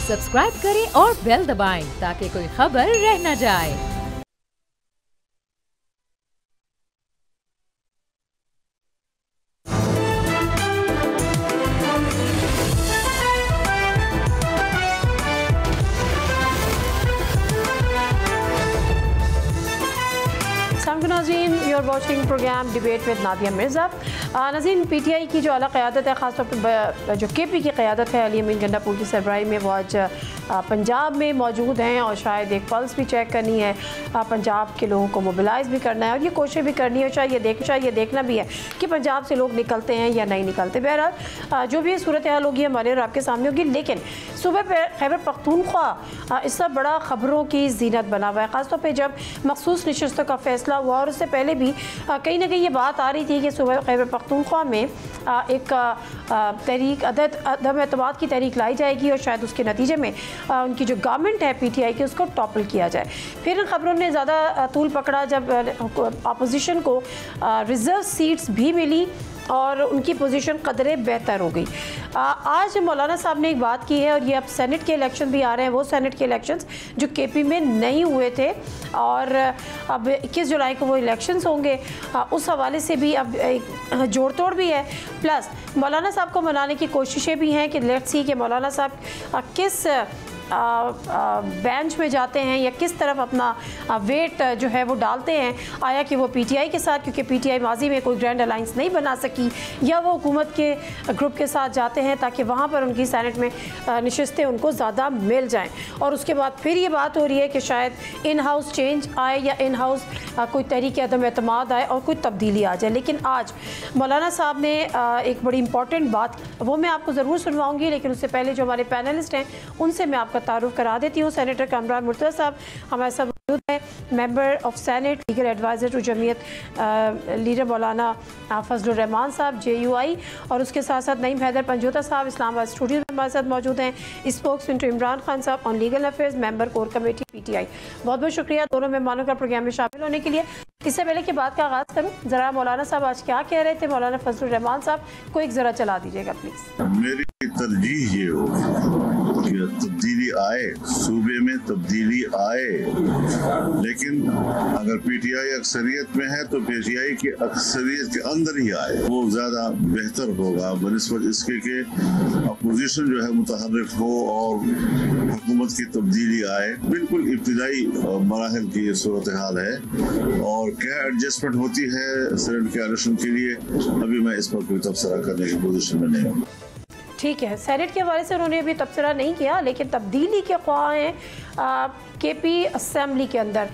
Subscribe करें और bell दबाएं ताकि कोई खबर रह न जाए। नाज़रीन, you are watching program debate with Nadia Mirza. नाज़रीन, पीटीआई की जो आला क़यादत है, ख़ासतौर पर जो केपी की क़यादत है अली अमीन गंडापुर की सरबराही में, वो आज पंजाब में मौजूद हैं और शायद एक पल्स भी चेक करनी है, पंजाब के लोगों को मोबिलाइज़ भी करना है और ये कोशिश भी करनी है, शायद ये देखना भी है कि पंजाब से लोग निकलते हैं या नहीं निकलते। बहरहाल जो भी सूरत हाल होगी हमारे और आपके सामने होगी, लेकिन सुबह पर खैबर पख्तूनख्वा इससे बड़ा ख़बरों की जीनत बना हुआ है, ख़ासतौर पर जब मखसूस नशस्तों का फ़ैसला हुआ और उससे पहले भी कहीं ना कहीं ये बात आ रही थी कि सुबह खैबर पख्तूनख्वा में एक तहरीक अदम एतमाद की तहरीक लाई जाएगी और शायद उसके नतीजे में उनकी जो गवर्नमेंट है पीटीआई की उसको टॉपल किया जाए। फिर इन खबरों ने ज़्यादा तूल पकड़ा जब अपोजिशन को रिज़र्व सीट्स भी मिली और उनकी पोजीशन कदरे बेहतर हो गई। आज मौलाना साहब ने एक बात की है और ये अब सेनेट के इलेक्शन भी आ रहे हैं, वो सेनेट के इलेक्शंस जो केपी में नहीं हुए थे और अब 21 जुलाई को वो इलेक्शंस होंगे, उस हवाले से भी अब एक जोड़ तोड़ भी है। प्लस मौलाना साहब को मनाने की कोशिशें भी हैं कि लेट्स सी कि मौलाना साहब किस बेंच में जाते हैं या किस तरफ अपना वेट जो है वो डालते हैं। आया कि वो पीटीआई के साथ, क्योंकि पीटीआई माजी में कोई ग्रैंड अलाइंस नहीं बना सकी, या वो हुकूमत के ग्रुप के साथ जाते हैं ताकि वहाँ पर उनकी सेनेट में नशस्तें उनको ज़्यादा मिल जाएं। और उसके बाद फिर ये बात हो रही है कि शायद इन हाउस चेंज आए या इन हाउस कोई तहरीक अदम एतमाद आए और कोई तब्दीली आ जाए। लेकिन आज मौलाना साहब ने एक बड़ी इंपॉर्टेंट बात, वो मैं आपको ज़रूर सुनवाऊँगी, लेकिन उससे पहले जो हमारे पैनलिस्ट हैं उनसे मैं आपका तारुफ करा देती हूँ। सेनेटर कामरान मुर्तज़ा साहब हमारे साथ मौजूद हैं, member of senate, legal adviser to Jamiat, leader Maulana Fazlur Rahman साहब JUI, और उसके साथ साथ नईम हैदर पंजोता साहब इस्लामाबाद स्टूडियो में हमारे साथ मौजूद हैं, स्पोक्समैन टू इमरान खान साहब on legal affairs, member core committee PTI। बहुत बहुत शुक्रिया दोनों मेहमानों का प्रोग्राम में शामिल होने के लिए। इससे पहले कि बात का आगाज़ करूँ, ज़रा मौलाना साहब आज क्या कह रहे थे, मौलाना फजलुर रहमान साहब को एक ज़रा चला दीजिएगा प्लीज़। मेरी तरजीह ये हो कि तब्दीली आए, सूबे में तब्दीली आए, लेकिन अगर PTI अक्सरियत में है तो PTI की अक्सरियत के अंदर ही आए, वो ज़्यादा बेहतर होगा बनस्बत इसके कि अपोजिशन जो है मुतहर्रिक हो और हुकूमत की तब्दीली आए। बिल्कुल इब्तिदाई मराहल की ये सूरत हाल है और क्या एडजस्टमेंट होती है सेनेट के इलेक्शन के लिए, अभी मैं इस पर कोई तबसरा करने की पोजीशन में नहीं हूँ। ठीक है, सेनेट के हवाले से उन्होंने अभी तबसरा नहीं किया, लेकिन तब्दीली के ख्वाह हैं केपी असेंबली के अंदर।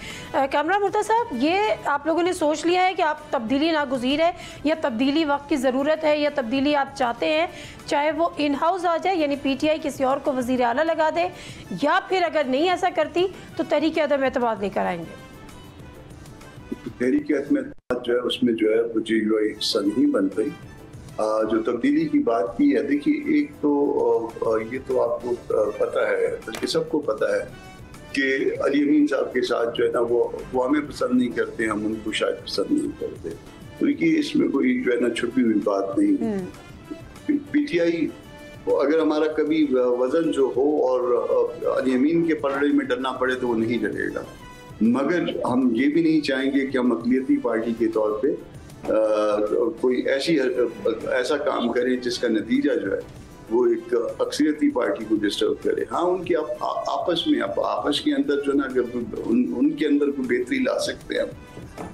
कामरान मुर्तज़ा साहब, ये आप लोगों ने सोच लिया है कि आप तब्दीली नागुज़ीर है या तब्दीली वक्त की ज़रूरत है या तब्दीली आप चाहते हैं, चाहे वो इन हाउस आ जाए यानी PTI किसी और को वज़ीर आला लगा दे, या फिर अगर नहीं ऐसा करती तो तहरीक अदम एतमाद लेकर आएंगे? तहरीक अदम एतमाद जो है उसमें जो है वो JUI हिस्सा नहीं बन पाई। जो तब्दीली की बात की है, देखिए एक तो ये तो आपको पता है, बल्कि सबको पता है कि अली अमीन साहब के साथ जो है ना वो हमें पसंद नहीं करते, हम उनको शायद पसंद नहीं करते, तो इसमें कोई जो है ना छुपी हुई बात नहीं। PTI अगर हमारा कभी वजन जो हो और अली अमीन के पलड़े में डरना पड़े तो वो नहीं डरेगा, मगर हम ये भी नहीं चाहेंगे कि हम अक़लियती पार्टी के तौर पे कोई ऐसा काम करें जिसका नतीजा जो है वो एक अक्सरियती पार्टी को डिस्टर्ब करे। हाँ, उनके आपस के अंदर जो ना अगर उनके अंदर कोई बेहतरी ला सकते हैं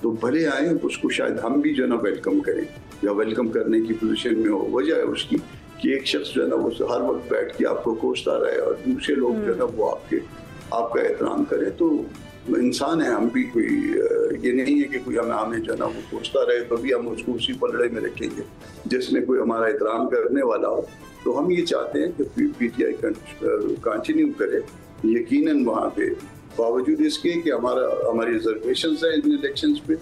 तो भले आए, उसको शायद हम भी जो ना वेलकम करें या वेलकम करने की पोजीशन में हो। वजह है उसकी कि एक शख्स जो है ना वो हर वक्त बैठ के आपको कोसता रहे और दूसरे लोग जो है ना वो आपका एहतराम करें, तो इंसान है हम भी, कोई ये नहीं है कि कोई हमें जो है ना वो कोसता रहे तो भी हम उसको उसी पलड़े में रखेंगे जिसमें कोई हमारा एहतराम करने वाला हो। तो हम ये चाहते हैं कि PTI कंटिन्यू करे, यकीनन वहाँ पे बावजूद इसके कि हमारी रिजर्वेशन है इन इलेक्शन पे।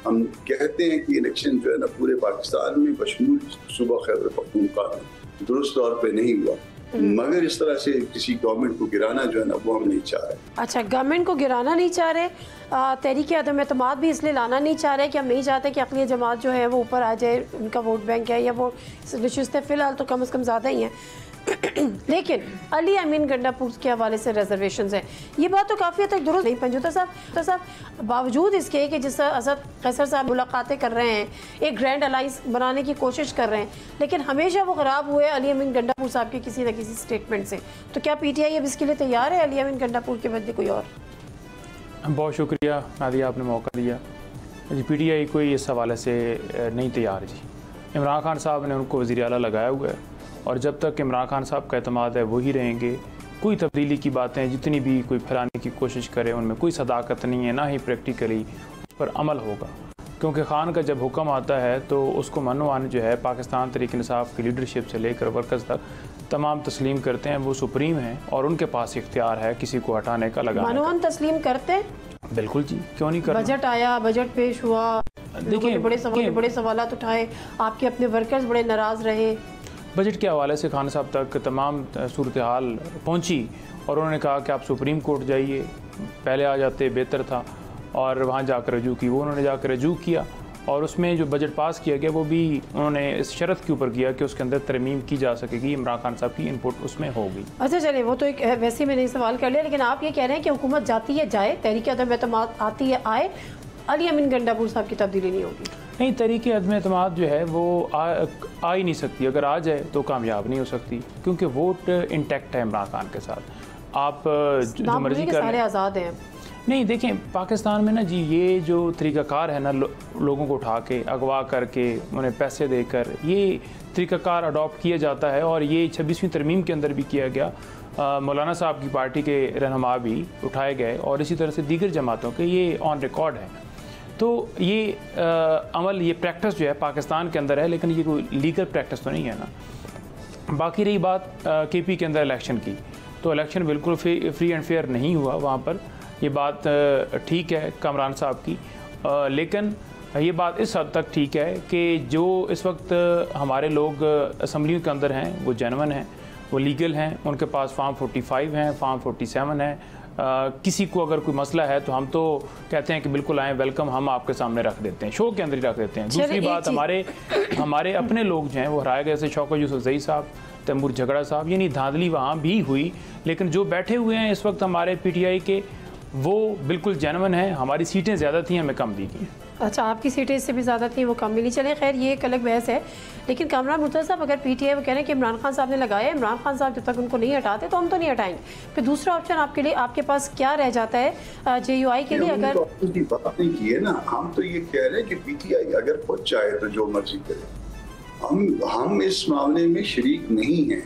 हम कहते हैं कि इलेक्शन जो है ना पूरे पाकिस्तान में बशमूल सूबा खैबर पख्तूनख्वा दुरुस्त तौर पे नहीं हुआ, मगर इस तरह से किसी गवर्नमेंट को गिराना जो है ना वो हम नहीं चाह रहे। अच्छा, गवर्नमेंट को गिराना नहीं चाह रहे, तहरीक अदम एतमाद भी इसलिए लाना नहीं चाह रहे कि हम नहीं चाहते कि अक़लियत जमात जो है वो ऊपर आ जाए, उनका वोट बैंक है या वो नशिस्तें फ़िलहाल तो कम से कम ज़्यादा ही हैं। लेकिन अली अमीन गंडापुर के हवाले से रिजर्वेशंस हैं, ये बात तो काफ़ी हद तक दुरुस्त नहीं पंजोता साहब बावजूद इसके कि जिस असद कैसर साहब मुलाकातें कर रहे हैं, एक ग्रैंड अलाइंस बनाने की कोशिश कर रहे हैं, लेकिन हमेशा वो ख़राब हुए अली अमीन गंडापुर साहब के किसी न किसी स्टेटमेंट से। तो क्या PTI अब इसके लिए तैयार है अली अमीन गंडापुर के बदले कोई और? बहुत शुक्रिया नादिया, आपने मौका दिया जी। PTI कोई इस हवाले से नहीं तैयार जी। इमरान खान साहब ने उनको वज़ीर आला लगाया हुआ है और जब तक इमरान खान साहब का एतमाद है वही रहेंगे। कोई तब्दीली की बातें जितनी भी कोई फैलाने की कोशिश करे उनमें कोई सदाकत नहीं है, ना ही प्रैक्टिकली उस पर अमल होगा, क्योंकि खान का जब हुक्म आता है तो उसको मनवान जो है पाकिस्तान तहरीक इंसाफ की लीडरशिप से लेकर वर्कर्स तक तमाम तस्लीम करते हैं। वो सुप्रीम हैं और उनके पास इख्तियार है किसी को हटाने का, लगाने का। मनवान तस्लीम करते हैं? बिल्कुल जी, क्यों नहीं करना। बजट आया, बजट पेश हुआ, देखिए बड़े सवालात उठाए, आपके अपने वर्कर्स बड़े नाराज़ रहे। बजट के हवाले से खान साहब तक तमाम सूरत हाल पहुँची और उन्होंने कहा कि आप सुप्रीम कोर्ट जाइए, पहले आ जाते बेहतर था, और वहाँ जाकर रजू की। वो उन्होंने जाकर रजू किया और उसमें जो बजट पास किया गया वो भी उन्होंने इस शर्त के ऊपर किया कि उसके अंदर तरमीम की जा सकेगी, इमरान खान साहब की इनपुट उसमें होगी। अच्छा चलिए, वो तो एक वैसे मैंने सवाल कर लिया, लेकिन आप ये कह रहे हैं कि हुकूमत जाती है जाए, तहरीक अदम एतमाद आती है आए, अली अमीन गंडापुर साहब की तब्दीली नहीं होगी? नहीं, तहरीक अदम एतमाद जो है वो आ ही नहीं सकती। अगर आ जाए तो कामयाब नहीं हो सकती, क्योंकि वोट इंटैक्ट है इमरान खान के साथ। आप जो मर्जी कर, सारे आज़ाद हैं। नहीं देखें, पाकिस्तान में ना जी ये जो तरीक़ाकार है ना, लोगों को उठा के अगवा करके उन्हें पैसे देकर, ये तरीक़ाकार अडॉप्ट किया जाता है और ये 26वीं तरमीम के अंदर भी किया गया। मौलाना साहब की पार्टी के रहनुमा भी उठाए गए और इसी तरह से दीगर जमातों के, ये ऑन रिकॉर्ड है। तो ये अमल, ये प्रैक्टिस जो है पाकिस्तान के अंदर है, लेकिन ये कोई लीगल प्रैक्टिस तो नहीं है ना। बाकी रही बात KP के अंदर इलेक्शन की, तो इलेक्शन बिल्कुल फ्री एंड फेयर नहीं हुआ वहाँ पर। ये बात ठीक है कामरान साहब की, लेकिन ये बात इस हद तक ठीक है कि जो इस वक्त हमारे लोग असम्बलियों के अंदर हैं वो जेन्युइन हैं, वो लीगल हैं, उनके पास फॉर्म 45 हैं, फॉर्म 47 है। किसी को अगर कोई मसला है तो हम तो कहते हैं कि बिल्कुल आएँ, वेलकम, हम आपके सामने रख देते हैं, शो के अंदर ही रख देते हैं। दूसरी बात, हमारे अपने लोग जो हैं वो हराए गए, जैसे शौकत यूसुफजई साहब, तैमूर झगड़ा साहब, यानी धांधली वहाँ भी हुई, लेकिन जो बैठे हुए हैं इस वक्त हमारे PTI के, वो बिल्कुल जेन्युइन है। हमारी सीटें ज़्यादा थी, हमें कम दी गई। अच्छा, आपकी सीटें इससे भी ज़्यादा थी, वो कम मिली। चले खैर, ये एक अलग बहस है। लेकिन कामरान मुर्तज़ा साहब, अगर PTI वो कह रहे हैं कि इमरान खान साहब ने लगाया, इमरान खान साहब जब तक उनको नहीं हटाते तो हम तो नहीं हटाएंगे, फिर दूसरा ऑप्शन आपके लिए, आपके पास क्या रह जाता है JUI के लिए? अगर बात नहीं की है ना, हम तो ये कह रहे हैं कि PTI अगर खुद चाहे तो जो मर्जी करे, हम इस मामले में शरीक नहीं हैं।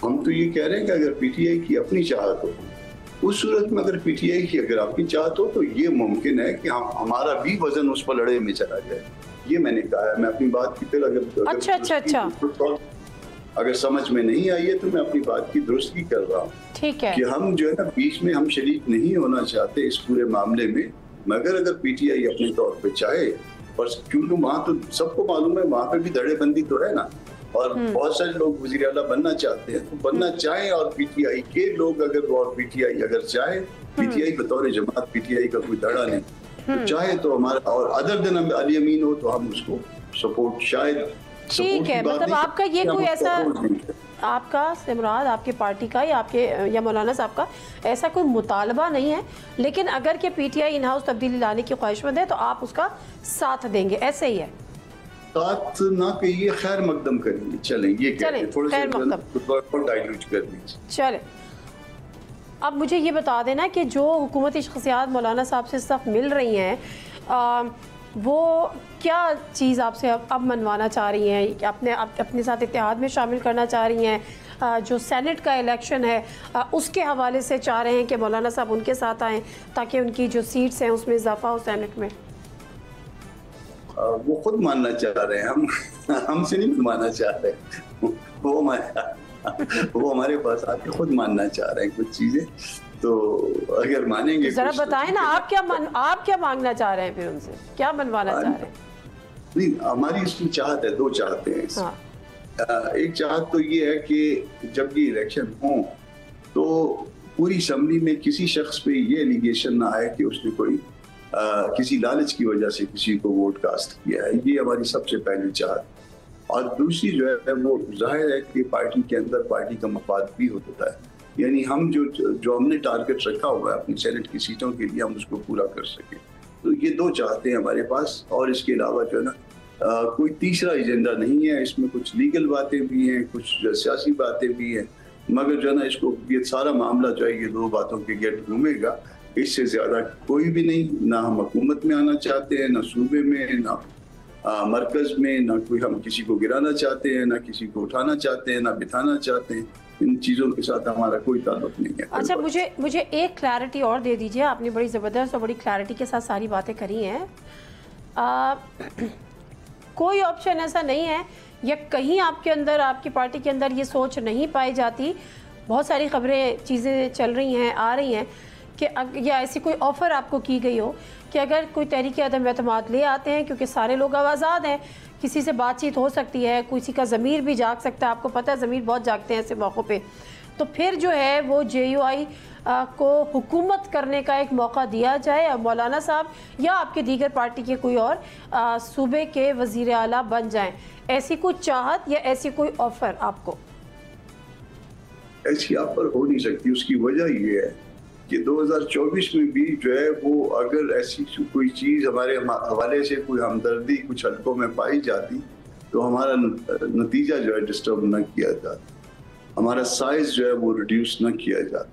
हम तो ये कह रहे हैं कि अगर PTI की अपनी चाहत हो, उस सूरत में अगर PTI की अगर आपकी चाहत हो तो ये मुमकिन है कि हमारा भी वजन उस पर लड़े में चला जाए। ये मैंने कहा है। मैं अपनी बात की फिर अच्छा अगर समझ में नहीं आई है तो मैं अपनी बात की दुरुस्ती कर रहा हूँ। ठीक है कि हम जो है ना बीच में हम शरीक नहीं होना चाहते इस पूरे मामले में, मगर अगर PTI अपने तौर पे चाहे, और क्योंकि वहाँ तो सबको मालूम है वहाँ पे भी धड़ेबंदी तो है ना, और बहुत सारे लोग वज़ीर आला बनना चाहते हैं, तो बनना चाहें, और PTI के लोग अगर, और PTI अगर चाहे, PTI बतौर जमात PTI का कोई धड़ा नहीं, तो चाहे तो हमारा, और अदर दिन अली अमीन हो तो हम उसको सपोर्ट, शायद ठीक है। मतलब आपका ये कोई ऐसा, आपका सिमराज, आपके पार्टी का या आपके या मौलाना साहब का ऐसा कोई मुतालबा नहीं है, लेकिन अगर के PTI इन हाउस तब्दीली लाने की ख्वाहिशमंद है तो आप उसका साथ देंगे, ऐसे ही है? साथ ना कहिए, खैर मकदम करेंगे, चलें, ये थोड़ा सा डाइल्यूट कर लीजिए। चले, अब मुझे ये बता देना कि जो हुकूमती शख्सियात मौलाना साहब से सख्त मिल रही हैं, वो क्या चीज़ आपसे अब मनवाना चाह रही हैं, अपने साथ इत्तेहाद में शामिल करना चाह रही हैं? जो सेनेट का इलेक्शन है उसके हवाले से चाह रहे हैं कि मौलाना साहब उनके साथ आएँ ताकि उनकी जो सीट्स हैं उसमें इजाफा हो सेनेट में? वो खुद मानना चाह रहे हैं, हम हमसे नहीं मानना चाह रहे, वो हमारे पास आके खुद मानना चाह रहे हैं कुछ चीजें। तो अगर मानेंगे, जरा बताएं ना, आप क्या मांगना चाह रहे हैं, फिर उनसे क्या मनवाना चाह रहे हैं? नहीं, हमारी इसकी चाहत है, दो चाहते हैं। हाँ। एक चाहत तो ये है कि जब ये इलेक्शन हो तो पूरी असम्बली में किसी शख्स पे ये एलिगेशन ना आए कि उसने कोई किसी लालच की वजह से किसी को वोट कास्ट किया है। ये हमारी सबसे पहली चाहत। और दूसरी जो है वो जाहिर है कि पार्टी के अंदर पार्टी का मफाद भी होता है, यानी हम जो हमने टारगेट रखा हुआ है अपनी सेनेट की सीटों के लिए हम उसको पूरा कर सकें। तो ये दो चाहते हैं हमारे पास, और इसके अलावा जो है ना कोई तीसरा एजेंडा नहीं है। इसमें कुछ लीगल बातें भी हैं, कुछ सियासी बातें भी हैं, मगर जो है ना इसको ये सारा मामला जो है ये दो बातों के गेट घूमेगा, इससे ज्यादा कोई भी नहीं। ना हम हुकूमत में आना चाहते हैं, ना सूबे में, ना मरकज में, ना कोई हम किसी को गिराना चाहते हैं, ना किसी को उठाना चाहते हैं, ना बिठाना चाहते हैं। इन चीज़ों के साथ हमारा कोई ताल्लुक नहीं है। अच्छा, मुझे एक क्लैरिटी और दे दीजिए। आपने बड़ी ज़बरदस्त और बड़ी क्लैरिटी के साथ सारी बातें करी हैं। कोई ऑप्शन ऐसा नहीं है या कहीं आपके अंदर, आपकी पार्टी के अंदर ये सोच नहीं पाई जाती? बहुत सारी खबरें, चीज़ें चल रही हैं, आ रही हैं कि या ऐसी कोई ऑफ़र आपको की गई हो कि अगर कोई तहरीक अदम एतमाद ले आते हैं, क्योंकि सारे लोग आज़ाद हैं, किसी से बातचीत हो सकती है, किसी का ज़मीर भी जाग सकता है, आपको पता है ज़मीर बहुत जागते हैं ऐसे मौक़ों पे, तो फिर जो है वो JUI को हुकूमत करने का एक मौका दिया जाए और मौलाना साहब या आपके दीगर पार्टी के कोई और सूबे के वज़ीर आला बन जाएं। ऐसी कोई चाहत या ऐसी कोई ऑफ़र आपको? ऐसी ऑफर हो नहीं सकती। उसकी वजह ये है कि 2024 में भी जो है वो अगर ऐसी कोई चीज़ हमारे हवाले से कोई हमदर्दी कुछ हलकों में पाई जाती तो हमारा नतीजा जो है डिस्टर्ब न किया जाता, हमारा साइज जो है वो रिड्यूस न किया जाता।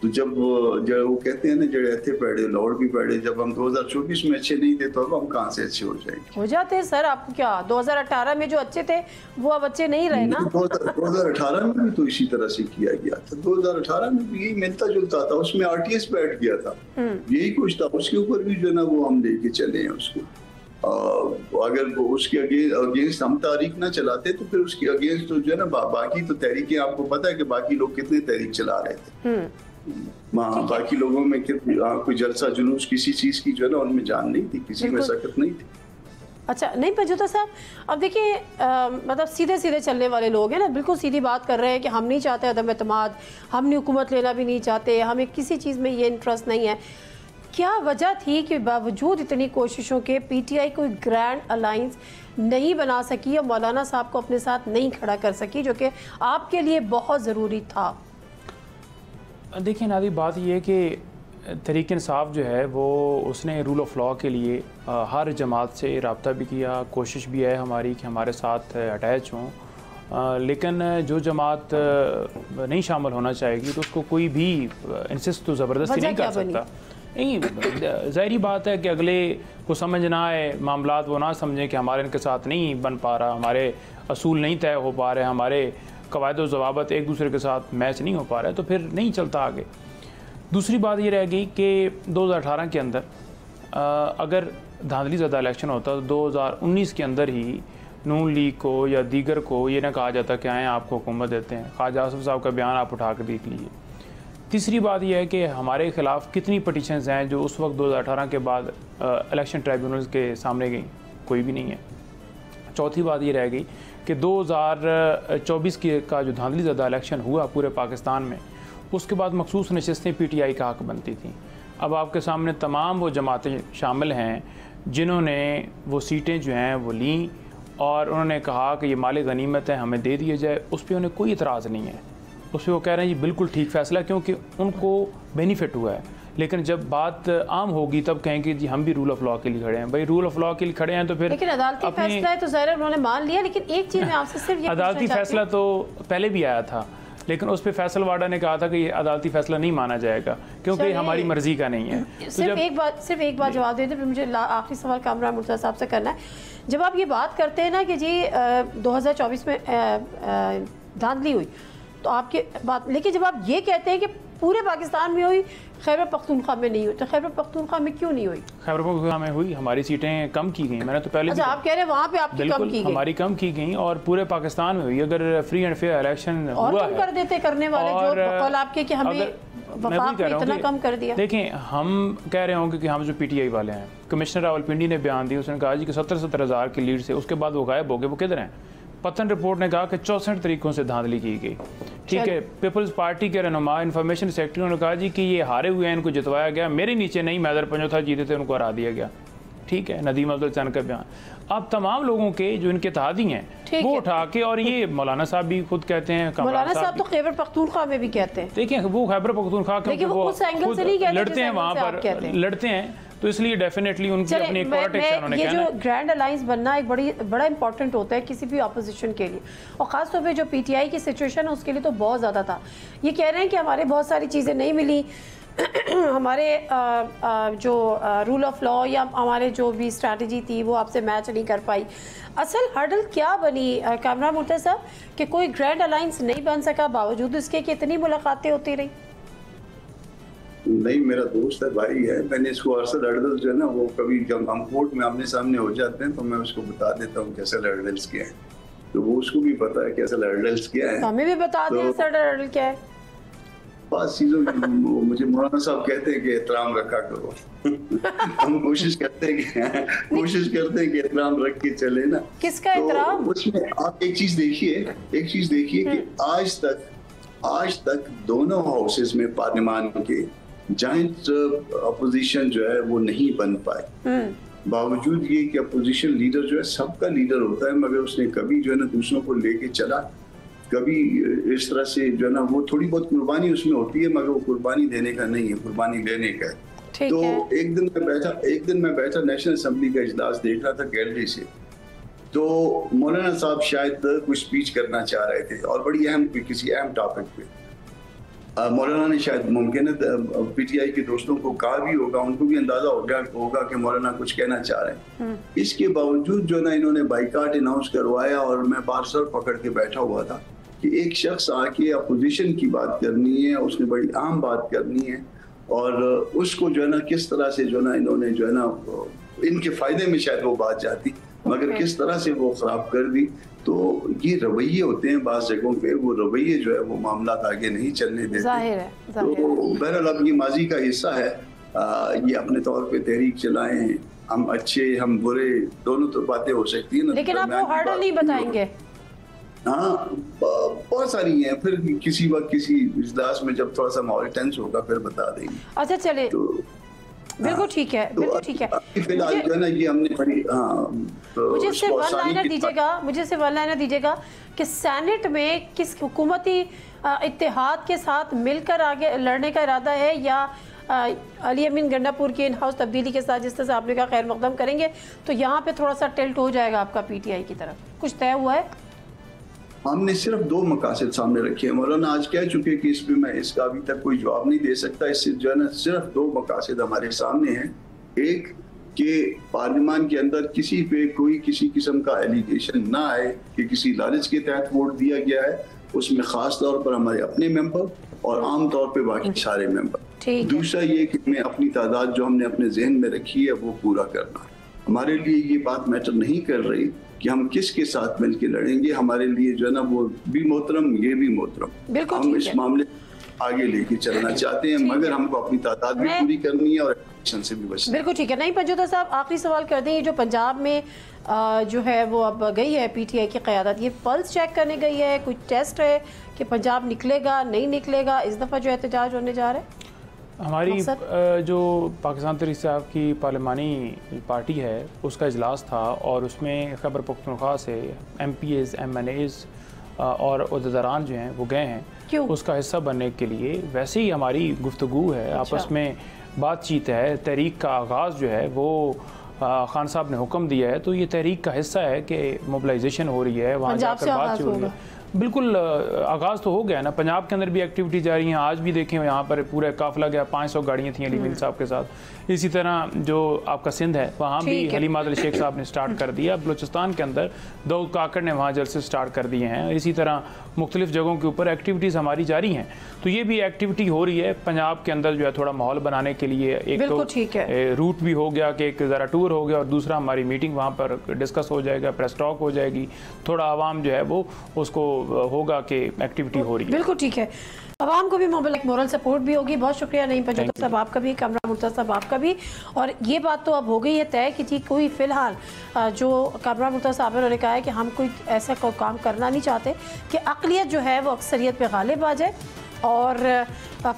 तो जब वो कहते हैं ना जड़े थे पैड़े लौड़ भी पैड़े, जब हम 2024 में अच्छे नहीं थे तो अब हम कहाँ से अच्छे हो जाएंगे? हो जाते हैं सर। आपको क्या 2018 में जो अच्छे थे वो अब अच्छे नहीं रहे ना? 2018 में भी तो इसी तरह से किया गया था। 2018 में भी यही मिलता जुलता था, उसमें RTS बैठ गया था, यही कुछ था। उसके ऊपर भी जो है ना वो हम लेके चले हैं उसको। अगर वो उसके अगेंस्ट हम तारीख ना चलाते तो फिर उसके अगेंस्ट तो जो है ना बाकी तो तहरीकें, आपको पता है कि बाकी लोग कितने तहरीक चला रहे थे, बाकी लोगों में कोई जलसा जुलूस किसी चीज की जो है ना उनमें जान नहीं थी, किसी में सकत नहीं थी। अच्छा, नहीं पंजोता साहब, अब देखिए मतलब सीधे सीधे चलने वाले लोग हैं ना, बिल्कुल सीधी बात कर रहे हैं कि हम नहीं चाहते अदम एतमाद, हमने हुकूमत लेना भी नहीं चाहते, हमें किसी चीज़ में ये इंटरेस्ट नहीं है। क्या वजह थी कि बावजूद इतनी कोशिशों के PTI कोई ग्रैंड अलायंस नहीं बना सकी और मौलाना साहब को अपने साथ नहीं खड़ा कर सकी, जो कि आपके लिए बहुत ज़रूरी था? देखिए नादी, बात ये है कि तहरीक इंसाफ जो है वो उसने रूल ऑफ लॉ के लिए हर जमात से रब्ता भी किया, कोशिश भी है हमारी कि हमारे साथ अटैच हों, लेकिन जो जमात नहीं शामिल होना चाहेगी तो उसको कोई भी इंसिस्ट तो ज़बरदस्ती नहीं कर सकता। नहीं, ज़ाहिरी बात है कि अगले को समझ ना आए, मामलात वो ना समझें कि हमारे इनके साथ नहीं बन पा रहा, हमारे असूल नहीं तय हो पा रहे, हमारे कवायद और ज़वाबत एक दूसरे के साथ मैच नहीं हो पा रहा है, तो फिर नहीं चलता आगे। दूसरी बात ये रह गई कि 2018 के अंदर अगर धांधली ज़्यादा इलेक्शन होता तो 2019 के अंदर ही नून लीग को या दीगर को ये ना कहा जाता कि आएँ आपको हुकूमत देते हैं। ख्वाजा आसिफ साहब का बयान आप उठा कर देख लीजिए। तीसरी बात यह है कि हमारे ख़िलाफ़ कितनी पटिशन्स हैं जो उस वक्त 2018 के बाद इलेक्शन ट्राइब्यूनल्स के सामने गई, कोई भी नहीं है। चौथी बात ये रह गई कि 2024 का जो धांधली ज़्यादा इलेक्शन हुआ पूरे पाकिस्तान में, उसके बाद मखसूस नशस्तें PTI का हक़ बनती थी। अब आपके सामने तमाम वो जमातें शामिल हैं जिन्होंने वो सीटें जो हैं वो लीं और उन्होंने कहा कि ये माल गनीमत है, हमें दे दिया जाए। उस पर उन्हें कोई इतराज़ नहीं है, उस पर वो कह रहे हैं जी बिल्कुल ठीक फ़ैसला, क्योंकि उनको बेनिफिट हुआ है। लेकिन जब बात आम होगी तब कहेंगे जी हम भी रूल ऑफ लॉ के लिए खड़े हैं। भाई रूल ऑफ लॉ के लिए खड़े हैं तो फिर लेकिन अदालती फैसला है तो ज़ाहिर उन्होंने मान लिया। लेकिन एक चीज़ मैं आपसे सिर्फ ये अदालती फैसला तो पहले भी आया था, लेकिन उस पर फैसल वाडा ने कहा था कि ये अदालती फैसला नहीं माना जाएगा क्योंकि हमारी मर्जी का नहीं है। सिर्फ एक बात जवाब दे दें, फिर मुझे आखिरी सवाल कामरान मुर्तज़ा साहब से करना है। जब आप ये बात करते हैं ना कि जी 2024 में धांधली हुई तो आपकी बात, लेकिन जब आप ये कहते हैं कि पूरे पाकिस्तान में हुई, खैबर पख्तूनख्वा में नहीं हुई, तो खैबर पख्तूनख्वा में क्यों नहीं हुई? खैबर पख्तूनख्वा में हुई, हमारी सीटें कम की गई। मैंने तो पहले अच्छा, आप कह रहे हैं वहाँ पे आपकी कम की गई? हमारी कम की गई और पूरे पाकिस्तान में हुई। अगर फ्री एंड फेयर इलेक्शन और हुआ कम कर देते करने वाले जो कल आपके कि हमें वफाक में इतना कम कर दिया। देखें, हम कह रहे होंगे कि हम जो PTI वाले हैं, कमिश्नर रावलपिंडी ने बयान दिया, उसने कहा जी कि 70-70 हज़ार की लीड से उसके बाद वो गायब हो गए। वो किधर हैं? पतन रिपोर्ट ने कहा कि 64 तरीकों से धांधली की गई। ठीक है, पीपल्स पार्टी के रहनुमा इन्फॉर्मेशन सेक्रेटरी ने कहा जी कि ये हारे हुए हैं, इनको जितवाया गया, मेरे नीचे नहीं, मैदर पंजोथा जीते थे, उनको हरा दिया गया। ठीक है, नदीम अफजल चंद का बयान। आप तमाम लोगों के जो इनके इत्तेहादी हैं वो उठा के, और ये मौलाना साहब भी खुद कहते हैं, मौलाना साहब तो खैबर पख्तूनख्वा में भी कहते हैं। देखिए वो खैबर पख्तूनख्वा क्योंकि वो खुद लड़ते हैं, वहाँ पर लड़ते हैं, तो इसलिए डेफिनेटली उनकी अपनी एक पॉलिटिक्स है, उन्होंने ये कहना जो ग्रैंड अलायंस बनना एक बड़ा इंपॉर्टेंट होता है किसी भी अपोजिशन के लिए, और ख़ासतौर पे जो पीटीआई की सिचुएशन है उसके लिए तो बहुत ज़्यादा था। ये कह रहे हैं कि हमारे बहुत सारी चीज़ें नहीं मिली, हमारे जो रूल ऑफ लॉ या हमारे जो भी स्ट्रैटेजी थी वो आपसे मैच नहीं कर पाई। असल हर्डल क्या बनी कामरान मुर्तज़ा साहब कि कोई ग्रैंड अलायंस नहीं बन सका बावजूद इसके कि इतनी मुलाकातें होती रही? नहीं, मेरा दोस्त है, भाई है, मैंने इसको अरसद हर्डल्स जो है ना, वो कभी जब हम कोर्ट में आमने सामने हो जाते हैं तो मैं उसको बता देता हूँ कैसे हर्डल्स क्या है, तो वो उसको भी पता है कैसे हर्डल्स क्या है। हमें भी बता दें सर हर्डल क्या है। पांच चीजों मुझे मौलाना साहब कहते हैं कि एहतराम रखा करो। हम कोशिश करते हैं कि एहतराम रख के चले ना। किसका एहतराम? तो उसमें आप एक चीज देखिए कि आज तक दोनों हाउसेस में पार्लियामान के जॉइंट अपोजिशन जो है वो नहीं बन पाए। बावजूद ये कि अपोजिशन लीडर जो है सबका लीडर होता है, मगर उसने कभी जो है ना दूसरों को लेके चला, कभी इस तरह से जो है ना वो थोड़ी बहुत कुर्बानी उसमें होती है, मगर वो कुर्बानी देने का नहीं है, कुर्बानी लेने का है। तो एक दिन मैं बैठा नेशनल असेंबली का इजलास देख रहा था गैलरी से, तो मौलाना साहब शायद कुछ स्पीच करना चाह रहे थे और बड़ी किसी अहम टॉपिक पे। मौलाना ने शायद मुमकिन है पीटीआई के दोस्तों को कहा भी होगा, उनको भी अंदाजा होगा कि मौलाना कुछ कहना चाह रहे हैं। इसके बावजूद जो ना इन्होंने बाइकाट अनाउंस करवाया और मैं बार सर पकड़ के बैठा हुआ था कि एक शख्स आके अपोजिशन की बात करनी है, उसने बड़ी अहम बात करनी है और उसको जो है ना किस तरह से जो ना इन्होंने जो है ना इनके फायदे में शायद वो बात जाती, मगर किस तरह से वो खराब कर दी। तो ये रवैये होते हैं बाज़ जगहों पे, वो रवैये जो है वो मामला आगे नहीं चलने देते। जाहिर है। तो बहरहाल अब ये माजी का हिस्सा है, ये अपने तौर पे तहरीक चलाएं, हम अच्छे हम बुरे दोनों तो बातें हो सकती है ना, लेकिन आप वो हर्डल नहीं बताएंगे। हाँ, बहुत सारी हैं, फिर किसी वक्त किसी इजलास में जब थोड़ा सा माहौल टेंस होगा फिर बता देंगे। अच्छा चले, बिल्कुल ठीक है, बिल्कुल ठीक है। फिलहाल जो है ना ये हमने बड़ी मुझे सिर्फ वन लाइनर दीजिएगा कि सेनेट में किस हुकूमती इत्तेहाद के साथ मिलकर आगे लड़ने का इरादा है या अली अमीन गंडापुर की इन हाउस तब्दीली के साथ जिस तरह से आपने कहा खैर मकदम करेंगे, तो यहाँ पे थोड़ा सा टिल्ट हो जाएगा आपका पीटीआई की तरफ, कुछ तय हुआ है? हमने सिर्फ दो मकासद सामने रखे हैं। मौलाना आज कह चुके कि इसमें मैं इसका अभी तक कोई जवाब नहीं दे सकता। इससे जो है ना सिर्फ दो मकासद हमारे सामने हैं। एक कि पार्लियामान के अंदर किसी पे कोई किसी किस्म का एलिगेशन ना आए कि किसी लालच के तहत वोट दिया गया है, उसमें खास तौर पर हमारे अपने मेंबर और आम तौर पे बाकी सारे मेंबर। दूसरा ये कि हमें अपनी तादाद जो हमने अपने जहन में रखी है वो पूरा करना। हमारे लिए ये बात मैटर नहीं कर रही कि हम किसके साथ मिलके लड़ेंगे, हमारे लिए जो है ना वो भी मोहतरम ये भी मोहतरम, हम इस मामले आगे लेके चलना चाहते हैं, मगर हमको अपनी तादाद भी पूरी करनी है और से भी बचना। बिल्कुल ठीक है। नहीं पंजोता साहब, आखिरी सवाल कर दें, ये जो पंजाब में जो है वो अब गई है पीटीआई की क़यादत, ये पल्स चेक करने गई है, कुछ टेस्ट है कि पंजाब निकलेगा नहीं निकलेगा, इस दफ़ा जो एहतजाज होने जा रहा है? हमारी जो पाकिस्तान तहरीक साहब की पार्लिमानी पार्टी है उसका इजलास था और उसमें खैबर पख्तूनख्वा से MPs MNAs और अहदेदारान जो हैं वो गए हैं उसका हिस्सा बनने के लिए। वैसे ही हमारी गुफ्तगू है, आपस में बातचीत है, तहरीक का आगाज़ जो है वो खान साहब ने हुक्म दिया है, तो ये तहरीक का हिस्सा है कि मोबिलाइजेशन हो रही है, वहाँ जाकर बातचीत हो रही है। बिल्कुल आगाज़ तो हो गया ना, पंजाब के अंदर भी एक्टिविटी जारी हैं। आज भी देखें यहाँ पर पूरा काफिला गया, 500 गाड़ियाँ थी अली मीर साहब के साथ। इसी तरह जो आपका सिंध है वहाँ भी हलीम आदिल शेख साहब ने स्टार्ट कर दिया। बलूचिस्तान के अंदर दाऊद काकड़ ने वहाँ जलसे स्टार्ट कर दिए हैं। इसी तरह मुख्तलिफ जगहों के ऊपर एक्टिविटीज़ हमारी जारी हैं। तो ये भी एक्टिविटी हो रही है पंजाब के अंदर जो है थोड़ा माहौल बनाने के लिए। एक तो रूट भी हो गया कि एक ज़रा टूर हो गया और दूसरा हमारी मीटिंग वहाँ पर डिस्कस हो जाएगा, प्रेस टॉक हो जाएगी, थोड़ा आवाम जो है वो उसको होगा कि एक्टिविटी हो रही है। बिल्कुल ठीक है, आवाम को भी मोरल सपोर्ट भी होगी। बहुत शुक्रिया नहीं पंजोता साहब आपका भी, कामरान मुर्तज़ा साहब आपका भी। और ये बात तो अब हो गई है तय कि जी कोई फ़िलहाल जो कामरान मुर्तज़ा साहब ने कहा है कि हम कोई ऐसा काम करना नहीं चाहते कि अक़लियत जो है वो अक्सरियत पे गालिब आ जाए। और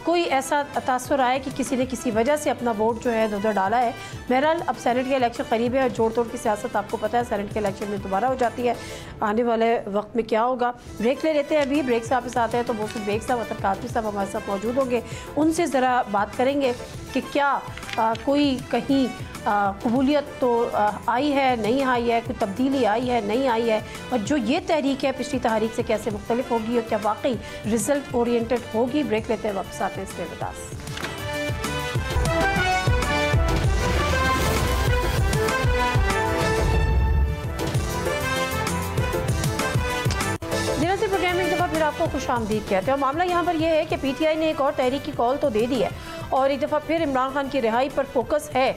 कोई ऐसा तासुर आए कि किसी ने किसी वजह से अपना वोट जो है उधर डाला है। बहरहाल अब सेनेट के इलेक्शन करीब है और जोड़ तोड़ की सियासत आपको पता है, सेनेट के इलेक्शन में दोबारा हो जाती है। आने वाले वक्त में क्या होगा, ब्रेक ले लेते हैं अभी। ब्रेक से वापस आते हैं तो मोहसिन बेग साहब, अतर कादरी साहब हमारे साथ मौजूद होंगे, उनसे ज़रा बात करेंगे कि क्या कोई कहीं कबूलियत तो आई है, नहीं आई है, कोई तब्दीली आई है, नहीं आई है, और जो ये तहरीक है पिछली तहरीक से कैसे मुख्तलिफ होगी और क्या वाकई रिजल्ट ओरिएंटेड होगी। ब्रेक लेते हैं, वापस आते हैं। Stay with us. प्रोग्राम में एक दफ़ा फिर आपको खुशामदीद कहते हैं। और मामला यहाँ पर यह है कि पीटीआई ने एक और तहरीक की कॉल तो दे दी है और एक दफ़ा फिर इमरान खान की रिहाई पर फोकस है,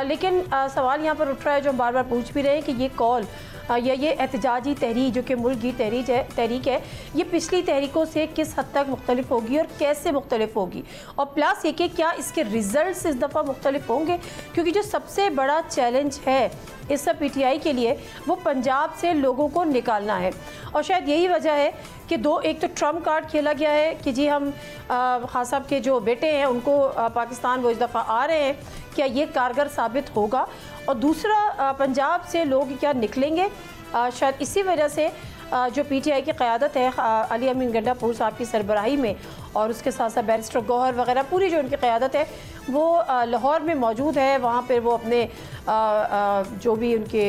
लेकिन सवाल यहाँ पर उठ रहा है जो हम बार बार पूछ भी रहे हैं कि ये कॉल या ये एहतजाजी तहरीक जो कि मुल्क की तहरीक है, ये पिछली तहरीकों से किस हद तक मुख्तलिफ होगी और कैसे मुख्तलिफ होगी, और प्लस ये कि क्या इसके रिज़ल्ट इस दफ़ा मुख्तलिफ होंगे, क्योंकि जो सबसे बड़ा चैलेंज है इस सब पीटीआई के लिए वो पंजाब से लोगों को निकालना है। और शायद यही वजह है कि एक तो ट्रम्प कार्ड खेला गया है कि जी हम खान साहब के जो बेटे हैं उनको पाकिस्तान वो इस दफ़ा आ रहे हैं, क्या ये कारगर साबित होगा, और दूसरा पंजाब से लोग क्या निकलेंगे। शायद इसी वजह से जो पीटीआई की क़यादत है अली अमीन गंडापुर साहब की सरबराही में, और उसके साथ साथ बैरिस्टर गौहर वगैरह पूरी जो उनकी क़यादत है वो लाहौर में मौजूद है। वहाँ पर वो अपने जो भी उनके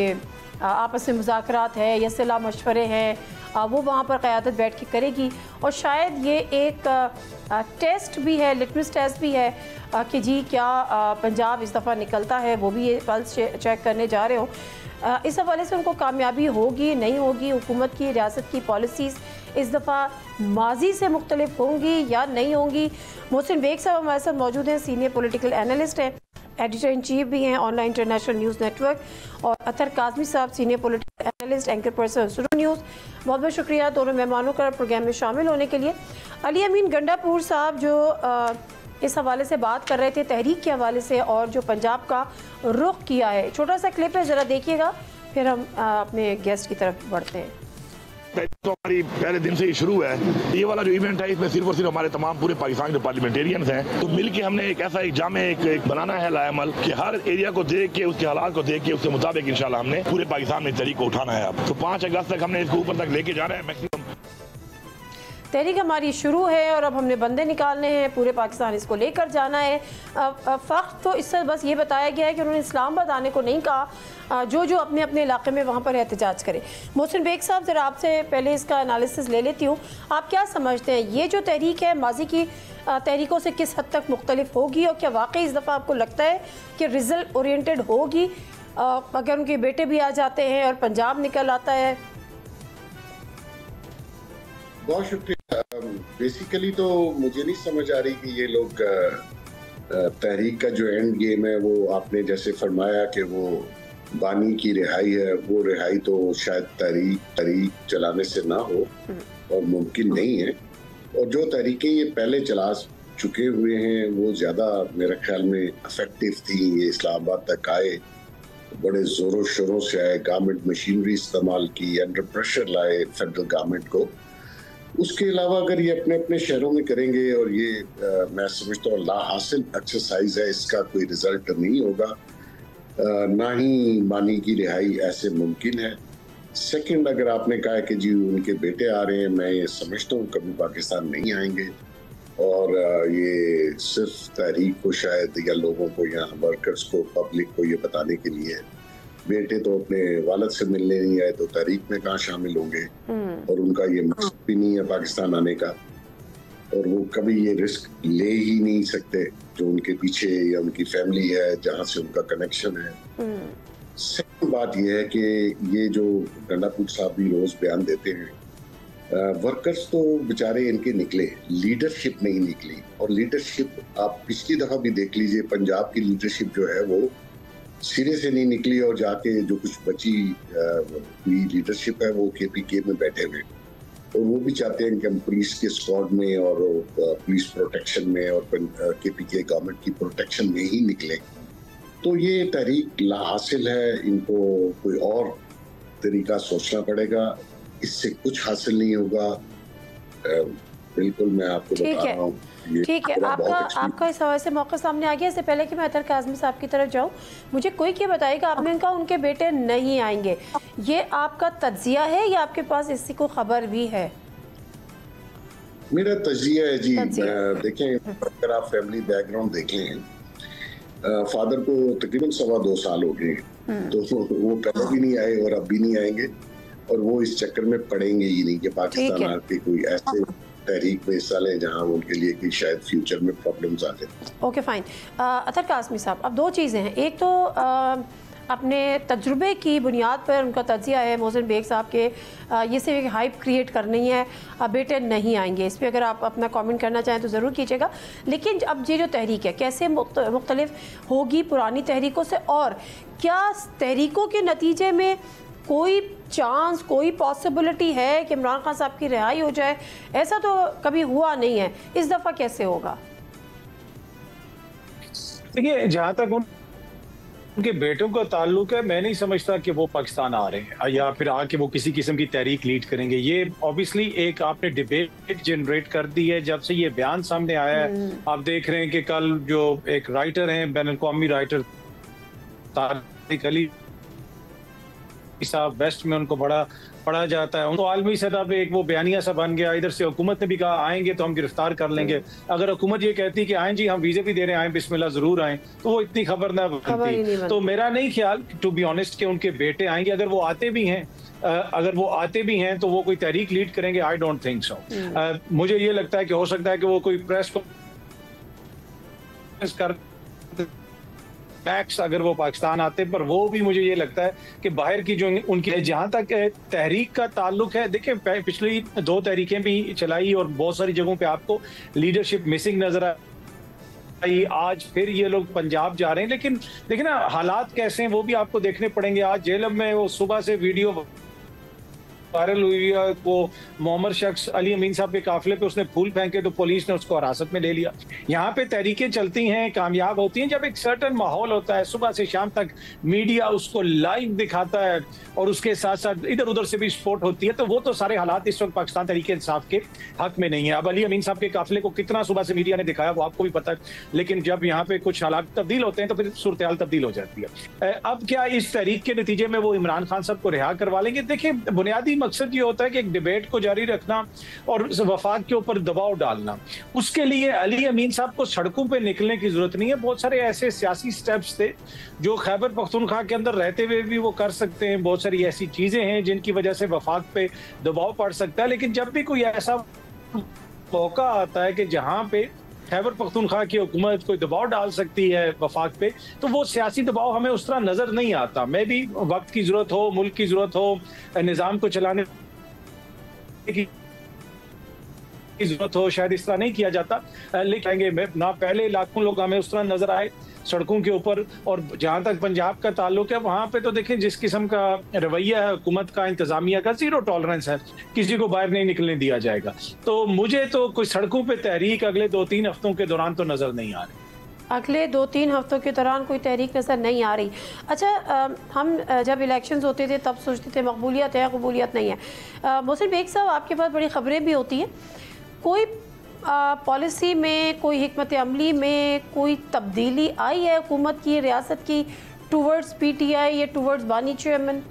आपस में मुज़ाकरात है या सलाह मशवरे हैं वो वहाँ पर क़यादत बैठ के करेगी। और शायद ये एक टेस्ट भी है, लिटमस टेस्ट भी है कि जी क्या पंजाब इस दफ़ा निकलता है, वो भी ये पल्स चेक करने जा रहे हो। इस हवाले से उनको कामयाबी होगी नहीं होगी, हुकूमत की रियासत की पॉलिसीज़ इस दफ़ा माजी से मुख्तलिफ होंगी या नहीं होंगी। मोहसिन बेग साहब हमारे साथ मौजूद हैं, सीनियर पॉलिटिकल एनालिस्ट हैं, एडिटर इन चीफ भी हैं ऑनलाइन इंटरनेशनल न्यूज़ नेटवर्क, और अतर कादरी साहब senior political analyst, anchor person सुरू न्यूज़। बहुत बहुत शुक्रिया दोनों मेहमानों का प्रोग्राम में शामिल होने के लिए। अली अमीन गंडापुर साहब जो इस हवाले से बात कर रहे थे तहरीक के हवाले से और जो पंजाब का रुख किया है, छोटा सा क्लिप है, ज़रा देखिएगा, फिर हम अपने गेस्ट की तरफ बढ़ते हैं। तो हमारी पहले दिन से ही शुरू है ये वाला जो इवेंट है, इसमें सिर्फ और सिर्फ हमारे तमाम पूरे पाकिस्तान के पार्लियामेंटेरियंस हैं, तो मिल के हमने एक ऐसा एक जामे एक बनाना है लायामल कि हर एरिया को देख के उसके हालात को देख के उसके मुताबिक इंशाल्लाह हमने पूरे पाकिस्तान में तहरीक को उठाना है। अब तो 5 अगस्त तक हमने इसको ऊपर तक लेके जाना है। मैक्सिमम तहरीक हमारी शुरू है और अब हमने बंदे निकालने हैं, पूरे पाकिस्तान इसको लेकर जाना है। फ़ख्त तो इससे बस ये बताया गया है कि उन्होंने इस्लामाबाद आने को नहीं कहा, जो जो अपने अपने इलाके में वहाँ पर एहतजाज करें। मोहसिन बेग साहब ज़रा आपसे पहले इसका एनालिसिस ले लेती हूँ, आप क्या समझते हैं ये जो तहरीक है माजी की तहरीकों से किस हद तक मुख्तलिफ होगी, और क्या वाकई इस दफ़ा आपको लगता है कि रिज़ल्ट ओरिएंटेड होगी अगर उनके बेटे भी आ जाते हैं और पंजाब निकल आता है? बहुत शुक्रिया। बेसिकली तो मुझे नहीं समझ आ रही कि ये लोग तहरीक का जो एंड गेम है वो आपने जैसे फरमाया कि वो बानी की रिहाई है, वो रिहाई तो शायद तहरीक चलाने से ना हो और मुमकिन नहीं है। और जो तहरीकें ये पहले चला चुके हुए हैं वो ज़्यादा मेरे ख्याल में इफेक्टिव थी। ये इस्लामाबाद तक आए, बड़े ज़ोरों शोरों से आए, गवर्नमेंट मशीनरी इस्तेमाल की, अंडर प्रेशर लाए फेडरल गवर्नमेंट को। उसके अलावा अगर ये अपने अपने शहरों में करेंगे और ये मैं समझता हूँ ला हासिल एक्सरसाइज है, इसका कोई रिजल्ट नहीं होगा, ना ही मानी की रिहाई ऐसे मुमकिन है। सेकंड, अगर आपने कहा कि जी उनके बेटे आ रहे हैं, मैं ये समझता हूँ कभी पाकिस्तान नहीं आएंगे, और ये सिर्फ तहरीक को शायद या लोगों को या वर्कर्स को, पब्लिक को ये बताने के लिए है। बेटे तो अपने वालिद से मिलने नहीं आए तो तहरीक में कहाँ शामिल होंगे, और उनका ये मकसद भी नहीं है पाकिस्तान आने का, और वो कभी ये रिस्क ले ही नहीं सकते जो उनके पीछे या उनकी फैमिली है जहाँ से उनका कनेक्शन है। सेकंड बात यह है कि ये जो गंडापुर साहब भी रोज बयान देते हैं, वर्कर्स तो बेचारे इनके निकले, लीडरशिप नहीं निकली। और लीडरशिप आप पिछली दफा भी देख लीजिए, पंजाब की लीडरशिप जो है वो सिरे से नहीं निकली, और जाके जो कुछ बची हुई लीडरशिप है वो केपीके में बैठे हुए, और वो भी चाहते हैं कि हम पुलिस के स्क्वाड में और पुलिस प्रोटेक्शन में और केपीके गवर्नमेंट की प्रोटेक्शन में ही निकले। तो ये तहरीक लाहासिल है, इनको कोई और तरीका सोचना पड़ेगा, इससे कुछ हासिल नहीं होगा। बिल्कुल मैं आपको ठीक बता है, रहा हूँ। ठीक है। आपका इस हवाले से मौका सामने आ गया। इससे पहले कि मैं अतर काज़मी साहब की तरफ जाऊँ, मुझे कोई क्या बताएगा, आपने कहा उनके बेटे नहीं आएंगे, ये आपका तज्जिया है या आपके पास इसी को खबर भी है? मेरा तज्जिया है जी। देखें, अगर आप फैमिली बैकग्राउंड देख लें, फादर को तकरीबन 2.25 साल हो गए, तो वो पहले भी नहीं आए और अब भी नहीं आएंगे, और वो इस चक्कर में पड़ेंगे ही नहीं कि पाकिस्तान आके कोई ऐसे तहरीक में हिस्सा लें जहाँ उनके लिए कि शायद फ्यूचर में प्रॉब्लम्स आ जाए। Okay fine. अतर काज़मी साहब, अब दो चीज़ें हैं, एक तो अपने तजुर्बे की बुनियाद पर उनका तज्जिया है मोहसिन बेग साहब के, ये सिर्फ एक हाइप क्रिएट करनी है, बेटे नहीं आएंगे। इस पर अगर आप अपना कमेंट करना चाहें तो ज़रूर कीजिएगा। लेकिन अब ये जो तहरीक है कैसे मुख्तलिफ होगी पुरानी तहरीकों से, और क्या तहरीकों के नतीजे में कोई चांस, कोई पॉसिबिलिटी है कि इमरान खान साहब की रिहाई हो जाए? ऐसा तो कभी हुआ नहीं है, इस दफ़ा कैसे होगा? देखिए, जहाँ तक उनके बेटों का ताल्लुक है, मैं नहीं समझता कि वो पाकिस्तान आ रहे हैं या फिर आके वो किसी किस्म की तहरीक लीड करेंगे। ये ऑब्वियसली एक आपने डिबेट जनरेट कर दी है जब से ये बयान सामने आया है। आप देख रहे हैं कि कल जो एक राइटर हैं, बैनुल अक़वामी राइटर तारिक अली साहब, वेस्ट में उनको बड़ा पढ़ा जाता है, उनको आलमी सतह पे एक वो बयानिया सा बन गया। इधर से हुकूमत ने भी कहा आएंगे तो हम गिरफ्तार कर लेंगे। अगर हुकूमत ये कहती कि आएं जी, हम वीजे भी दे रहे हैं, आएं बिस्मिल्लाह जरूर आएं, तो वो इतनी खबर ना बनती। तो मेरा नहीं ख्याल, टू बी ऑनेस्ट, कि उनके बेटे आएंगे। अगर वो आते भी हैं तो वो कोई तहरीक लीड करेंगे? I don't think so. मुझे ये लगता है कि हो सकता है कि वो कोई प्रेस कॉन्फ्रेंस कर मैक्स अगर वो पाकिस्तान आते, पर वो भी मुझे ये लगता है कि बाहर की जो उनकी, जहां तक तहरीक का ताल्लुक है, देखिए पिछली 2 तहरीकें भी चलाई और बहुत सारी जगहों पे आपको लीडरशिप मिसिंग नजर आई। आज फिर ये लोग पंजाब जा रहे हैं, लेकिन देखिए ना हालात कैसे हैं वो भी आपको देखने पड़ेंगे। आज जेलम में वो सुबह से वीडियो वायरल हुई है, वो मोहम्मद शख्स अली अमीन साहब के काफिले पे उसने फूल फेंके तो पुलिस ने उसको हिरासत में ले लिया। यहाँ पे तहरीकें चलती हैं, कामयाब होती हैं जब एक सर्टन माहौल होता है, सुबह से शाम तक मीडिया उसको लाइव दिखाता है और उसके साथ साथ इधर उधर से भी सपोर्ट होती है। तो वो तो सारे हालात इस वक्त पाकिस्तान तहरीक इंसाफ के हक में नहीं है। अब अली अमीन साहब के काफिले को कितना सुबह से मीडिया ने दिखाया वो आपको भी पता है, लेकिन जब यहाँ पे कुछ हालात तब्दील होते हैं तो फिर सूरत हाल तब्दील हो जाती है। अब क्या इस तहरीक के नतीजे में वो इमरान खान साहब को रिहा करवा लेंगे? देखिए, बुनियादी मकसद ये होता है कि एक डिबेट को जारी रखना और वफाक के ऊपर दबाव डालना। उसके लिए अली अमीन साहब को सड़कों पे निकलने की जरूरत नहीं है। बहुत सारे ऐसे सियासी स्टेप्स थे जो खैबर पख्तूनख्वा के अंदर रहते हुए भी वो कर सकते हैं। बहुत सारी ऐसी चीजें हैं जिनकी वजह से वफाक पे दबाव पड़ सकता है। लेकिन जब भी कोई ऐसा मौका आता है कि जहां पे खैबर पख्तूनख्वा की हुकूमत कोई दबाव डाल सकती है वफाक पे, तो वो सियासी दबाव हमें उस तरह नजर नहीं आता। मैं भी वक्त की जरूरत हो, मुल्क की जरूरत हो, निजाम को चलाने की जरूरत हो, शायद इस तरह नहीं किया जाता। लेकिन ना पहले लाखों लोग हमें उस तरह नजर आए सड़कों के ऊपर। और जहां तक पंजाब का ताल्लुक है, वहां पे तो देखें जिस किस्म का रवैया है हुकूमत का, इंतजामिया का, 0 टॉलरेंस है, किसी को बाहर नहीं निकलने दिया जाएगा। तो मुझे तो कोई सड़कों पे तहरीक अगले 2-3 हफ्तों के दौरान तो नजर नहीं आ रही। अगले 2-3 हफ्तों के दौरान कोई तहरीक नज़र नहीं आ रही। अच्छा, हम जब इलेक्शंस होते थे तब सोचते थे मकबूलियत है, कबूलियत नहीं है। मोहसिन बेग साहब, आपके पास बड़ी खबरें भी होती हैं, कोई पॉलिसी में, कोई हिकमत अमली में कोई तब्दीली आई है हुकूमत की, रियासत की, टूवर्ड्स PTI या टूवर्ड्स बानी चेयरमैन?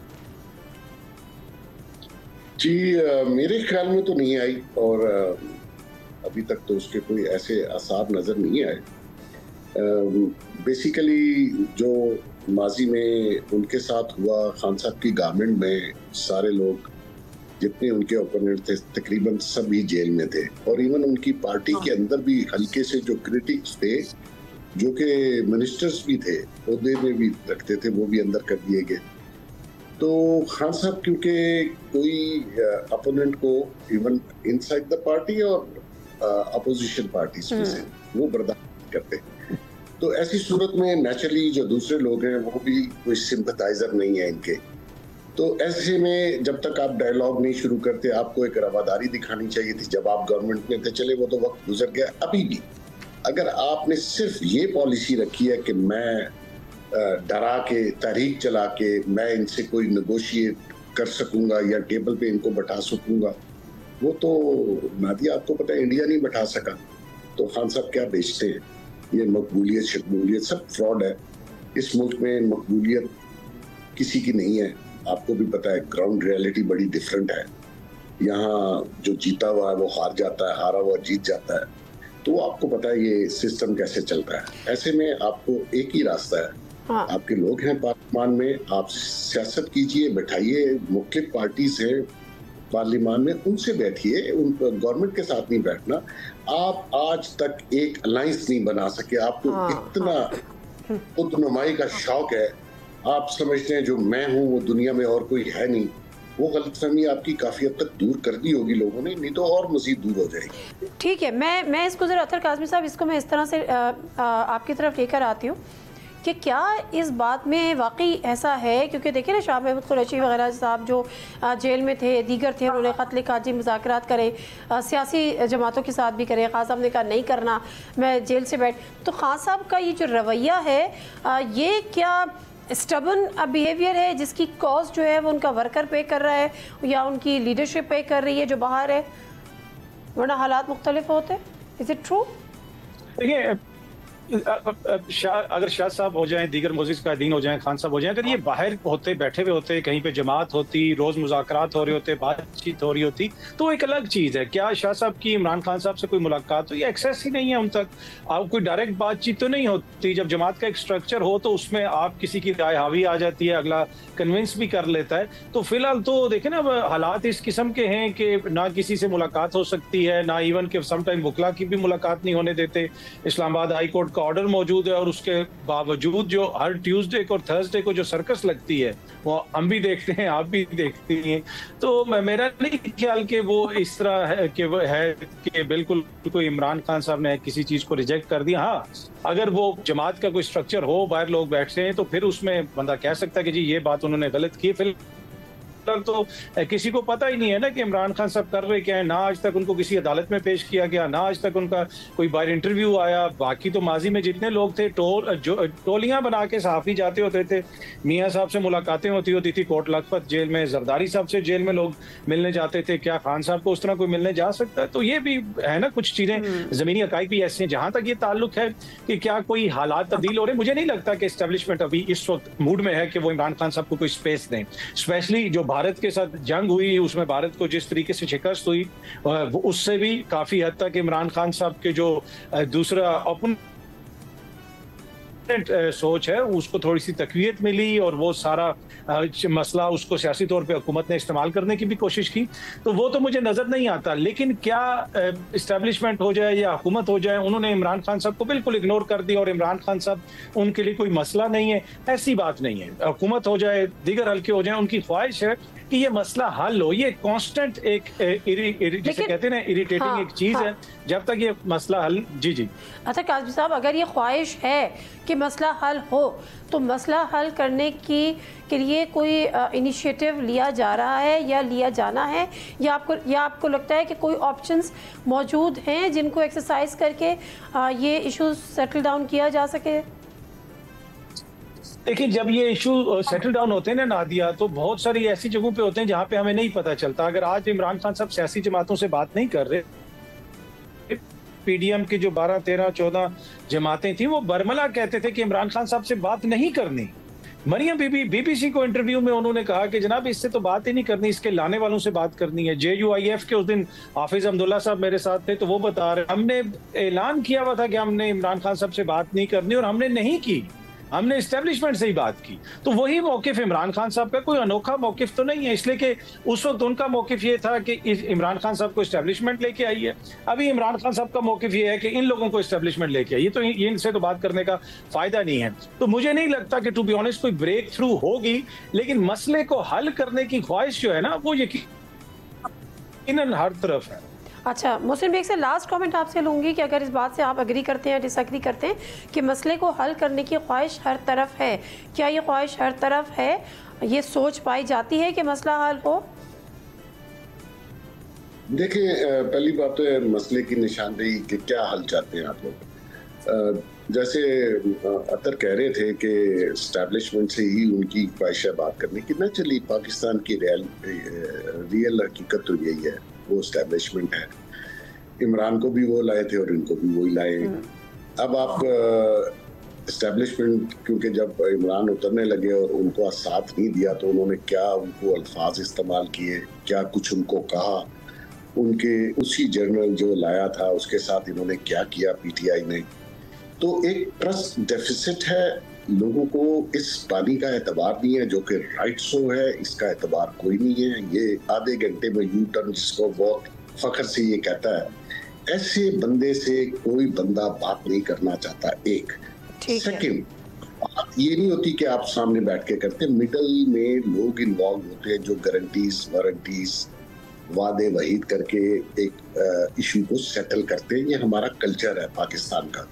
जी, मेरे ख्याल में तो नहीं आई, और अभी तक तो उसके कोई ऐसे आसार नजर नहीं आए। बेसिकली जो माजी में उनके साथ हुआ, खान साहब की गवर्नमेंट में सारे लोग जितने उनके ओपोनेंट थे तकरीबन सभी जेल में थे, और इवन उनकी पार्टी के अंदर भी हल्के से जो क्रिटिक्स थे, जो कि मिनिस्टर्स भी थे, ओहदे में भी रखते थे, वो भी अंदर कर दिए गए। तो खान साहब क्योंकि कोई अपोनेंट को इवन इनसाइड द पार्टी और अपोजिशन पार्टीज में से वो बर्दाश्त करते, तो ऐसी सूरत में नेचुरली जो दूसरे लोग हैं वो भी कोई सिंपथाइजर नहीं है इनके। तो ऐसे में जब तक आप डायलॉग नहीं शुरू करते, आपको एक रवादारी दिखानी चाहिए थी जब आप गवर्नमेंट में थे। चले, वो तो वक्त गुजर गया। अभी भी अगर आपने सिर्फ ये पॉलिसी रखी है कि मैं डरा के, तहरीक चला के मैं इनसे कोई नेगोशिएट कर सकूंगा या टेबल पे इनको बैठा सकूंगा, वो तो नादिया आपको पता है इंडिया नहीं बैठा सका, तो खान साहब क्या बेचते हैं? ये मकबूलियत शकबूलियत सब फ्रॉड है। इस मुल्क में मकबूलियत किसी की नहीं है, आपको भी पता है। ग्राउंड रियलिटी बड़ी डिफरेंट है। यहाँ जो जीता हुआ है वो हार जाता है, हारा हुआ जीत जाता है। तो आपको पता है ये सिस्टम कैसे चलता है। ऐसे में आपको एक ही रास्ता है, हाँ। आपके लोग हैं पार्लियामान में, आप सियासत कीजिए, बैठाइए, मुख्तलिफ पार्टी से पार्लियामान में उनसे बैठिए, उन गवर्नमेंट के साथ नहीं बैठना। आप आज तक एक अलायंस नहीं बना सके, आपको इतना खुदनुमाई का शौक है, आप समझते हैं जो मैं हूँ वो दुनिया में और कोई है नहीं। वो गलतफहमी आपकी काफी हद तक दूर कर दी होगी लोगों ने, नहीं तो और मजीद दूर हो जाएगी। ठीक है, मैं इसको जरा अतर काज़मी साहब, इसको मैं इस तरह से आपकी तरफ लेकर आती हूँ कि क्या इस बात में वाकई ऐसा है, क्योंकि देखिए ना शाह महमूद कुरैशी वगैरह साहब जो जेल में थे, दीगर थे, उन्होंने ख़त लिखा जी मुज़ाकरात करें, सियासी जमातों के साथ भी करें। खान साहब ने कहा नहीं करना, मैं जेल से बैठ। तो खान साहब का ये जो रवैया है, ये क्या स्टबन बिहेवियर है जिसकी कॉस्ट जो है वो उनका वर्कर पे कर रहा है या उनकी लीडरशिप पे कर रही है जो बाहर है, वरना हालात मुख्तलिफ होते? Is it true? देखिए, अगर शाह साहब हो जाएं, दीगर मोजिज कायदीन हो जाएं, खान साहब हो जाएं, अगर ये बाहर होते, बैठे हुए होते, कहीं पे जमात होती, रोज मुज़ाकरात हो रहे होते, बातचीत हो रही होती, तो एक अलग चीज़ है। क्या शाह साहब की इमरान खान साहब से कोई मुलाकात हो? ये एक्सेस ही नहीं है उन तक। आप कोई डायरेक्ट बातचीत तो नहीं होती। जब जमात का एक स्ट्रक्चर हो तो उसमें आप किसी की राय हावी आ जाती है, अगला कन्विंस भी कर लेता है। तो फिलहाल तो देखें ना, हालात इस किस्म के हैं कि ना किसी से मुलाकात हो सकती है, ना इवन के समटाइम वकला की भी मुलाकात नहीं होने देते। इस्लामाबाद हाई कोर्ट का ऑर्डर मौजूद है और उसके बावजूद जो हर ट्यूसडे को और थर्सडे को जो सर्कस लगती है वो हम भी देखते हैं, आप भी देखती हैं। तो मेरा नहीं ख्याल कि वो इस तरह है कि वो है कि बिल्कुल कोई इमरान खान साहब ने किसी चीज को रिजेक्ट कर दिया। हाँ, अगर वो जमात का कोई स्ट्रक्चर हो, बाहर लोग बैठते हैं, तो फिर उसमें बंदा कह सकता है कि जी ये बात उन्होंने गलत की। फिर तो किसी को पता ही नहीं है ना कि इमरान खान साहब कर रहे क्या है। ना आज तक उनको किसी अदालत में पेश किया गया, ना आज तक उनका कोई बाहर इंटरव्यू आया। बाकी तो माजी में जितने लोग थे, टोलियां बना के सहाफी जाते होते थे, मियाँ साहब से मुलाकातें होती थी कोट लखपत जेल में, जरदारी साहब से जेल में लोग मिलने जाते थे। क्या खान साहब को उस तरह कोई मिलने जा सकता है? तो ये भी है ना, कुछ चीजें जमीनी हकाइक भी ऐसे हैं। जहां तक ये ताल्लुक है कि क्या कोई हालात तब्दील हो रहे, मुझे नहीं लगता कि एस्टेब्लिशमेंट अभी इस वक्त मूड में है कि वो इमरान खान साहब को कोई स्पेस दें। स्पेशली जो भारत के साथ जंग हुई, उसमें भारत को जिस तरीके से शिकस्त हुई, उससे भी काफी हद तक इमरान खान साहब के जो दूसरा सोच है उसको थोड़ी सी तकवीयत मिली और वो सारा मसला उसको सियासी तौर पे हुकूमत ने इस्तेमाल करने की भी कोशिश की। तो वो तो मुझे नजर नहीं आता। लेकिन क्या इस्टेब्लिशमेंट हो जाए या हुकूमत हो जाए, उन्होंने इमरान खान साहब को बिल्कुल इग्नोर कर दिया और इमरान खान साहब उनके लिए कोई मसला नहीं है, ऐसी बात नहीं है। हुकूमत हो जाए, दीगर हल्के हो जाए, उनकी ख्वाहिश है कि ये मसला हल हो। ये कांस्टेंट एक जिसे कहते हैं ना इरिटेटिंग एक चीज है। जब तक ये मसला हल जी अच्छा काज़मी साहब, अगर ये ख्वाहिश है कि मसला हल हो, तो मसला हल करने के लिए कोई इनिशिएटिव लिया जा रहा है या लिया जाना है, या आपको लगता है कि कोई ऑप्शंस मौजूद हैं जिनको एक्सरसाइज करके ये इशू सेटल डाउन किया जा सके? देखिए, जब ये इशू सेटल डाउन होते हैं ना नादिया, तो बहुत सारी ऐसी जगहों पे होते हैं जहां पे हमें नहीं पता चलता। अगर आज इमरान खान साहब सियासी जमातों से बात नहीं कर रहे, पीडीएम की जो 12, 13, 14 जमातें थी, वो बरमला कहते थे कि इमरान खान साहब से बात नहीं करनी। मरियम बीबी बीबीसी को इंटरव्यू में उन्होंने कहा कि जनाब इससे तो बात ही नहीं करनी, इसके लाने वालों से बात करनी है। JUIF के उस दिन हाफिज अब्दुल्ला साहब मेरे साथ थे, तो वो बता रहे हमने ऐलान किया हुआ था कि हमने इमरान खान साहब से बात नहीं करनी और हमने नहीं की, हमने एस्टेब्लिशमेंट से ही बात की। तो वही मौकिफ इमरान खान साहब का कोई अनोखा मौकिफ तो नहीं है, इसलिए कि उस वक्त उनका मौकिफ ये था कि इमरान खान साहब को एस्टेब्लिशमेंट लेके आई है। अभी इमरान खान साहब का मौकिफ ये है कि इन लोगों को एस्टेब्लिशमेंट लेके आई है, तो इनसे तो बात करने का फायदा नहीं है। तो मुझे नहीं लगता कि टू बी ऑनेस्ट कोई ब्रेक थ्रू होगी, लेकिन मसले को हल करने की ख्वाहिश जो है ना, वो यकीनन हर तरफ है। अच्छा, मोहसिन बेग से लास्ट कमेंट आपसे लूँगी कि अगर इस बात से आप एग्री करते हैं, डिसएग्री करते हैं कि मसले को हल करने की ख्वाहिश हर तरफ है, क्या ये ख्वाहिश हर तरफ है, ये सोच पाई जाती है कि मसला हल हो? देखिए, पहली बात तो है मसले की निशानदेही कि क्या हल चाहते हैं आप लोग। जैसे अतर कह रहे थे कि एस्टैब्लिशमेंट से ही उनकी ख्वाहिश है बात करने की, ना चली। पाकिस्तान की रियल हकीकत तो यही है, वो इस्टेब्लिशमेंट है। इमरान को भी वो लाए थे और इनको भी वही लाए। अब आप इस्टेब्लिशमेंट, क्योंकि जब इमरान उतरने लगे और उनको साथ नहीं दिया तो उन्होंने क्या उनको अल्फाज इस्तेमाल किए, क्या कुछ उनको कहा, उनके उसी जर्नल जो लाया था उसके साथ इन्होंने क्या किया पीटीआई ने। तो एक ट्रस्ट डेफिसिट है, लोगों को इस बानी का एतबार नहीं है जो कि राइट शो है, इसका एतबार कोई नहीं है। ये आधे घंटे में यू टर्न जिसको बहुत फख्र से ये कहता है, ऐसे बंदे से कोई बंदा बात नहीं करना चाहता। एक सेकंड, बात ये नहीं होती कि आप सामने बैठ के करते, मिडल में लोग इन्वॉल्व होते हैं जो गारंटीज वारंटीज वादे वहीद करके एक इशू को सेटल करते हैं। ये हमारा कल्चर है पाकिस्तान का।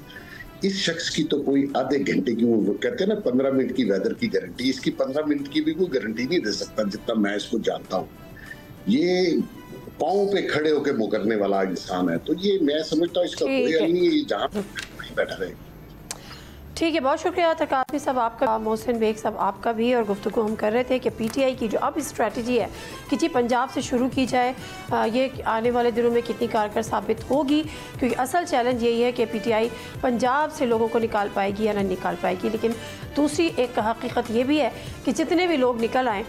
इस शख्स की तो कोई आधे घंटे की, वो कहते हैं ना 15 मिनट की वेदर की गारंटी, इसकी 15 मिनट की भी कोई गारंटी नहीं दे सकता जितना मैं इसको जानता हूँ। ये पाँव पे खड़े होकर मुकरने वाला इंसान है। तो ये मैं समझता हूँ इसका कोई हल नहीं है, जहाँ बैठा रहे। ठीक है, बहुत शुक्रिया तरकामी साहब आपका, मोहसिन बेग साहब आपका भी। और गुफ्तगू हम कर रहे थे कि पीटीआई की जो अब स्ट्रेटजी है कि जी पंजाब से शुरू की जाए, ये आने वाले दिनों में कितनी कारगर साबित होगी, क्योंकि असल चैलेंज यही है कि पीटीआई पंजाब से लोगों को निकाल पाएगी या ना निकाल पाएगी। लेकिन दूसरी एक हकीकत ये भी है कि जितने भी लोग निकल आएँ,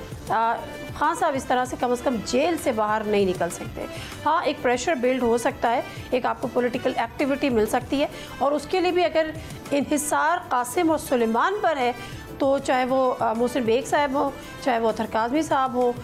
खान साहब इस तरह से कम जेल से बाहर नहीं निकल सकते। हाँ, एक प्रेशर बिल्ड हो सकता है, एक आपको पॉलिटिकल एक्टिविटी मिल सकती है, और उसके लिए भी अगर इन्हिसार कासिम और सुलेमान पर है तो चाहे वो मोहसिन बेग साहब हो, चाहे वो अतर काज़मी साहब हो,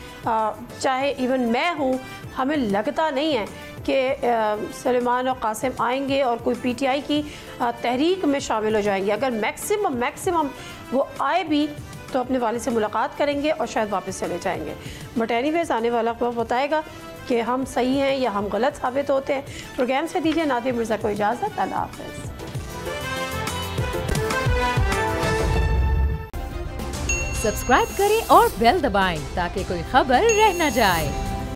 चाहे इवन मैं हूँ, हमें लगता नहीं है कि सुलेमान और कासिम आएंगे और कोई पीटीआई की तहरीक में शामिल हो जाएंगे। अगर मैक्सिमम वो आए भी तो अपने वालिद से मुलाकात करेंगे और शायद वापस चले जाएंगे। बट एनीवेज आने वाला वक्त बताएगा कि हम सही हैं या हम गलत साबित होते हैं। प्रोग्राम से दीजिए नादिया मिर्ज़ा को इजाज़त। अल्लाह हाफ़िज़। सब्सक्राइब करें और बेल दबाएं ताकि कोई खबर रह न जाए।